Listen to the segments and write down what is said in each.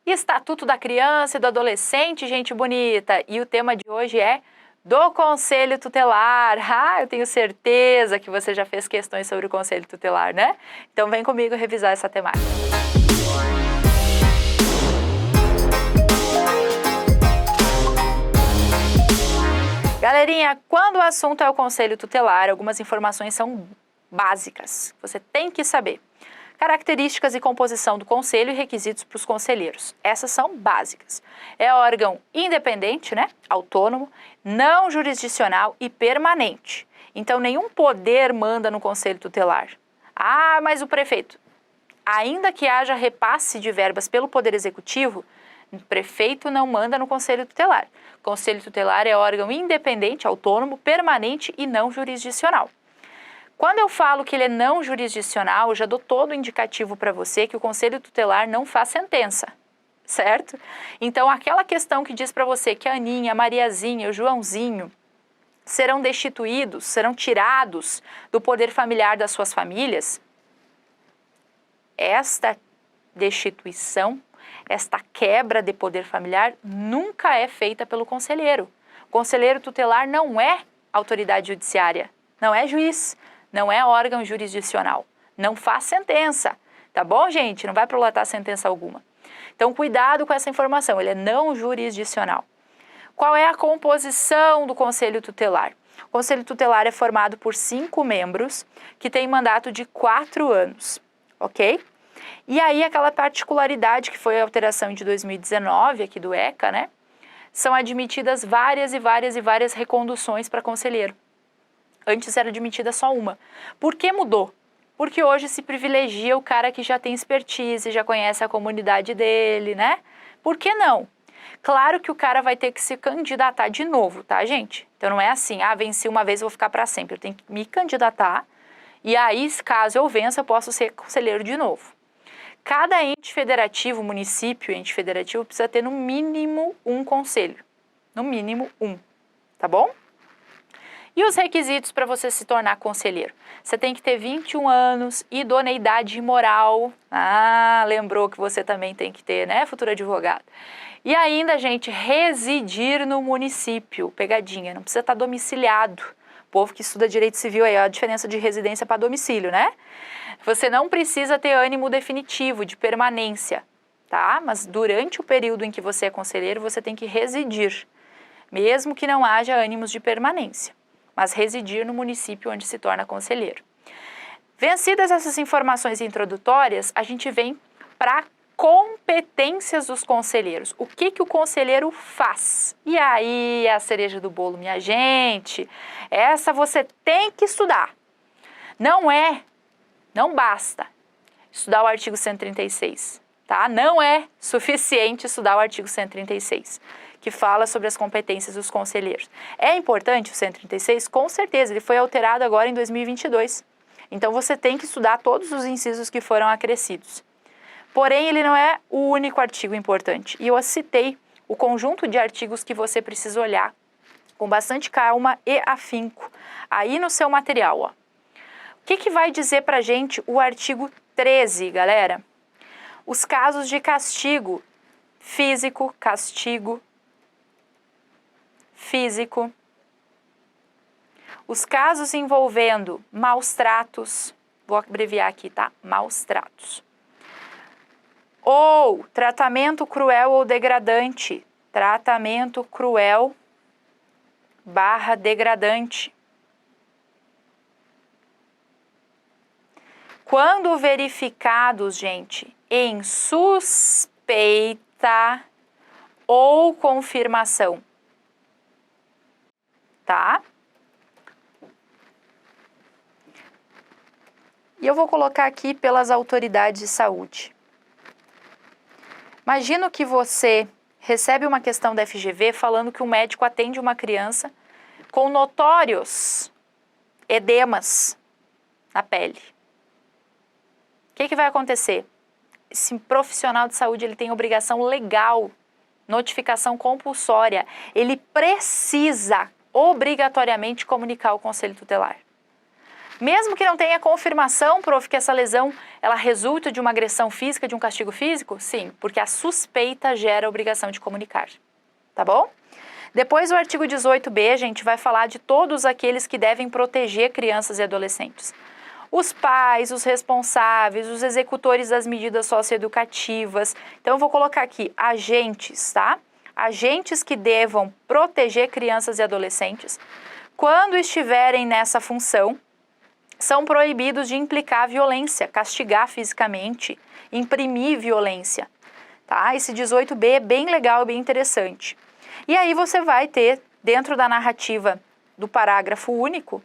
Estatuto da Criança e do Adolescente, gente bonita. E o tema de hoje é do Conselho Tutelar. Ah, eu tenho certeza que você já fez questões sobre o Conselho Tutelar, né? Então vem comigo revisar essa temática. Galerinha, quando o assunto é o Conselho Tutelar, algumas informações são básicas. Você tem que saber. Características e composição do conselho e requisitos para os conselheiros. Essas são básicas. É órgão independente, né? Autônomo, não jurisdicional e permanente. Então, nenhum poder manda no conselho tutelar. Ah, mas o prefeito. Ainda que haja repasse de verbas pelo Poder Executivo, o prefeito não manda no conselho tutelar. O conselho tutelar é órgão independente, autônomo, permanente e não jurisdicional. Quando eu falo que ele é não jurisdicional, eu já dou todo o indicativo para você que o Conselho Tutelar não faz sentença, certo? Então, aquela questão que diz para você que a Aninha, a Mariazinha, o Joãozinho serão destituídos, serão tirados do poder familiar das suas famílias, esta destituição, esta quebra de poder familiar nunca é feita pelo conselheiro. O conselheiro tutelar não é autoridade judiciária, não é juiz, não é órgão jurisdicional, não faz sentença, tá bom, gente? Não vai prolatar sentença alguma. Então, cuidado com essa informação, ele é não jurisdicional. Qual é a composição do Conselho Tutelar? O Conselho Tutelar é formado por 5 membros que têm mandato de 4 anos, ok? E aí, aquela particularidade que foi a alteração de 2019 aqui do ECA, né? São admitidas várias reconduções para conselheiro. Antes era admitida só uma. Por que mudou? Porque hoje se privilegia o cara que já tem expertise, já conhece a comunidade dele, né? Por que não? Claro que o cara vai ter que se candidatar de novo, tá, gente? Então não é assim, venci uma vez, vou ficar para sempre. Eu tenho que me candidatar e aí, caso eu vença, eu posso ser conselheiro de novo. Cada ente federativo, município, ente federativo, precisa ter no mínimo um conselho. No mínimo um, tá bom? E os requisitos para você se tornar conselheiro? Você tem que ter 21 anos, idoneidade moral. Ah, lembrou que você também tem que ter, né, futuro advogado. E ainda, gente, residir no município. Pegadinha, não precisa estar domiciliado. O povo que estuda direito civil aí, a diferença de residência para domicílio, né? Você não precisa ter ânimo definitivo, de permanência, tá? Mas durante o período em que você é conselheiro, você tem que residir, mesmo que não haja ânimos de permanência, mas residir no município onde se torna conselheiro. Vencidas essas informações introdutórias, a gente vem para competências dos conselheiros. O que o conselheiro faz? E aí, a cereja do bolo, minha gente, essa você tem que estudar. Não basta estudar o artigo 136, tá? Não é suficiente estudar o artigo 136. Que fala sobre as competências dos conselheiros. É importante o 136? Com certeza, ele foi alterado agora em 2022. Então, você tem que estudar todos os incisos que foram acrescidos. Porém, ele não é o único artigo importante. E eu citei o conjunto de artigos que você precisa olhar com bastante calma e afinco aí no seu material, ó. O que vai dizer pra gente o artigo 13, galera? Os casos de castigo físico, os casos envolvendo maus tratos, vou abreviar aqui, tá? Maus tratos. Ou tratamento cruel ou degradante, tratamento cruel / degradante. Quando verificados, gente, em suspeita ou confirmação, tá? E eu vou colocar aqui pelas autoridades de saúde. Imagino que você recebe uma questão da FGV falando que um médico atende uma criança com notórios edemas na pele. O que vai acontecer? Esse profissional de saúde ele tem obrigação legal, notificação compulsória. Ele precisa obrigatoriamente comunicar ao Conselho Tutelar. Mesmo que não tenha confirmação, prof, que essa lesão ela resulta de uma agressão física, de um castigo físico? Sim, porque a suspeita gera a obrigação de comunicar, tá bom? Depois o artigo 18b, a gente vai falar de todos aqueles que devem proteger crianças e adolescentes. Os pais, os responsáveis, os executores das medidas socioeducativas. Então eu vou colocar aqui agentes, tá? Agentes que devam proteger crianças e adolescentes. Quando estiverem nessa função, são proibidos de implicar violência, castigar fisicamente, imprimir violência, tá? Esse 18b é bem legal e bem interessante. E aí você vai ter, dentro da narrativa do parágrafo único,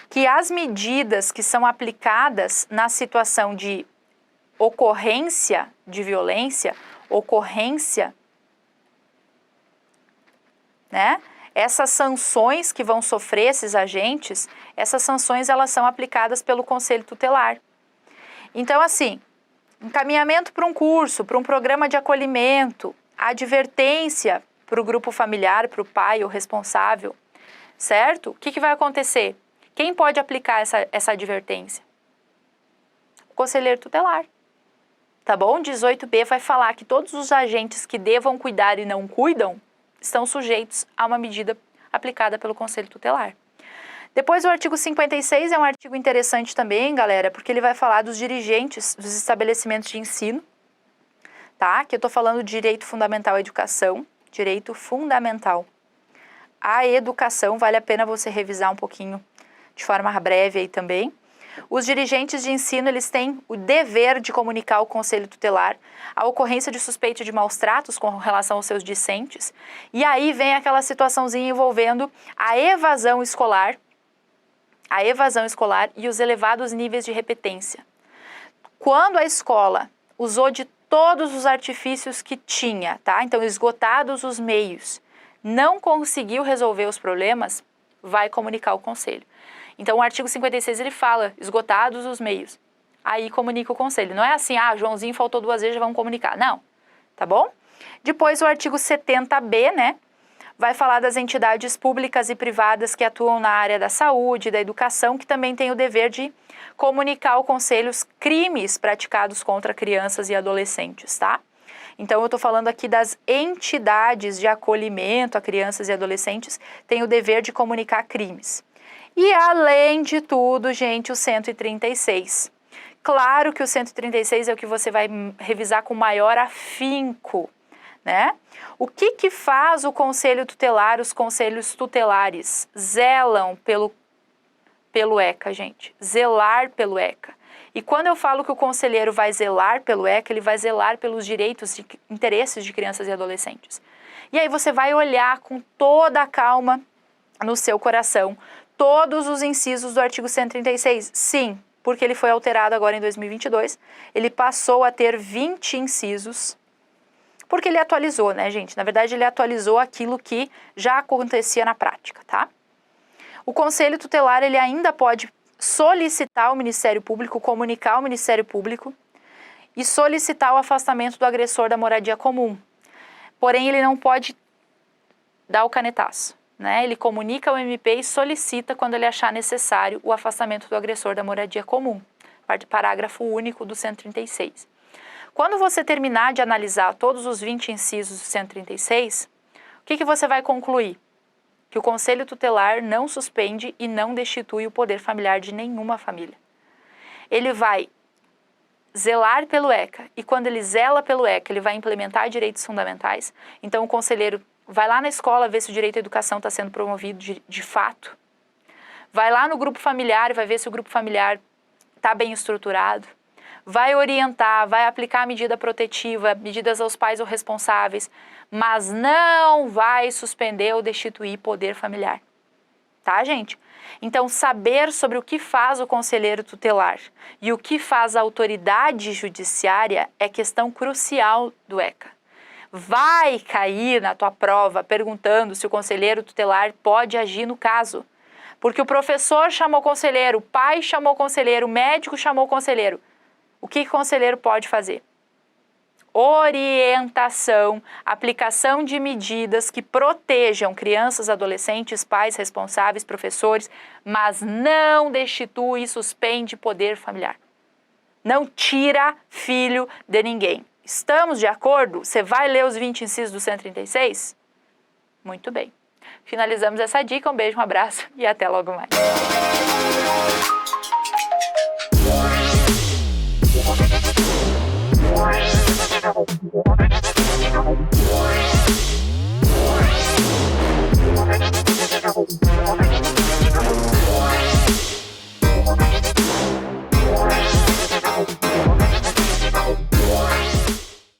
que as medidas que são aplicadas na situação de ocorrência de violência, né? Essas sanções que vão sofrer esses agentes, essas sanções elas são aplicadas pelo Conselho Tutelar. Então, assim, encaminhamento para um curso, para um programa de acolhimento, advertência para o grupo familiar, para o pai ou responsável, certo? O que vai acontecer? Quem pode aplicar essa advertência? O conselheiro tutelar, tá bom? 18b vai falar que todos os agentes que devam cuidar e não cuidam estão sujeitos a uma medida aplicada pelo Conselho Tutelar. Depois o artigo 56 é um artigo interessante também, galera, porque ele vai falar dos dirigentes dos estabelecimentos de ensino, tá? Que eu tô falando de direito fundamental à educação, direito fundamental à educação, vale a pena você revisar um pouquinho de forma breve aí também. Os dirigentes de ensino, eles têm o dever de comunicar ao Conselho Tutelar a ocorrência de suspeita de maus tratos com relação aos seus discentes. E aí vem aquela situaçãozinha envolvendo a evasão escolar e os elevados níveis de repetência. Quando a escola usou de todos os artifícios que tinha, tá? Então, esgotados os meios, não conseguiu resolver os problemas, vai comunicar ao Conselho. Então, o artigo 56, ele fala, esgotados os meios. Aí comunica o Conselho. Não é assim, Joãozinho faltou 2 vezes, já vamos comunicar. Não, tá bom? Depois, o artigo 70b, né? Vai falar das entidades públicas e privadas que atuam na área da saúde, da educação, que também têm o dever de comunicar ao Conselho os crimes praticados contra crianças e adolescentes, tá? Então, eu estou falando aqui das entidades de acolhimento a crianças e adolescentes, têm o dever de comunicar crimes. E, além de tudo, gente, o 136. Claro que o 136 é o que você vai revisar com maior afinco, né? O que faz o Conselho Tutelar, os conselhos tutelares? Zelam pelo ECA, gente. Zelar pelo ECA. E quando eu falo que o conselheiro vai zelar pelo ECA, ele vai zelar pelos direitos e interesses de crianças e adolescentes. E aí você vai olhar com toda a calma no seu coração todos os incisos do artigo 136. Sim, porque ele foi alterado agora em 2022. Ele passou a ter 20 incisos, porque ele atualizou, né, gente? Na verdade, ele atualizou aquilo que já acontecia na prática, tá? O Conselho Tutelar, ele ainda pode solicitar ao Ministério Público, comunicar ao Ministério Público e solicitar o afastamento do agressor da moradia comum. Porém, ele não pode dar o canetaço, né? Ele comunica ao MP e solicita, quando ele achar necessário, o afastamento do agressor da moradia comum. Parágrafo único do 136. Quando você terminar de analisar todos os 20 incisos do 136, o que você vai concluir? Que o Conselho Tutelar não suspende e não destitui o poder familiar de nenhuma família. Ele vai zelar pelo ECA, e quando ele zela pelo ECA, ele vai implementar direitos fundamentais. Então, o conselheiro vai lá na escola ver se o direito à educação está sendo promovido de fato. Vai lá no grupo familiar e vai ver se o grupo familiar está bem estruturado. Vai orientar, vai aplicar medida protetiva, medidas aos pais ou responsáveis, mas não vai suspender ou destituir poder familiar. Tá, gente? Então, saber sobre o que faz o conselheiro tutelar e o que faz a autoridade judiciária é questão crucial do ECA. Vai cair na tua prova perguntando se o conselheiro tutelar pode agir no caso. Porque o professor chamou o conselheiro, o pai chamou o conselheiro, o médico chamou o conselheiro. O que o conselheiro pode fazer? orientação, aplicação de medidas que protejam crianças, adolescentes, pais responsáveis, professores, mas não destitui e suspende poder familiar. Não tira filho de ninguém. Estamos de acordo? Você vai ler os 20 incisos do 136? Muito bem. Finalizamos essa dica. Um beijo, um abraço e até logo mais. We'll be right back.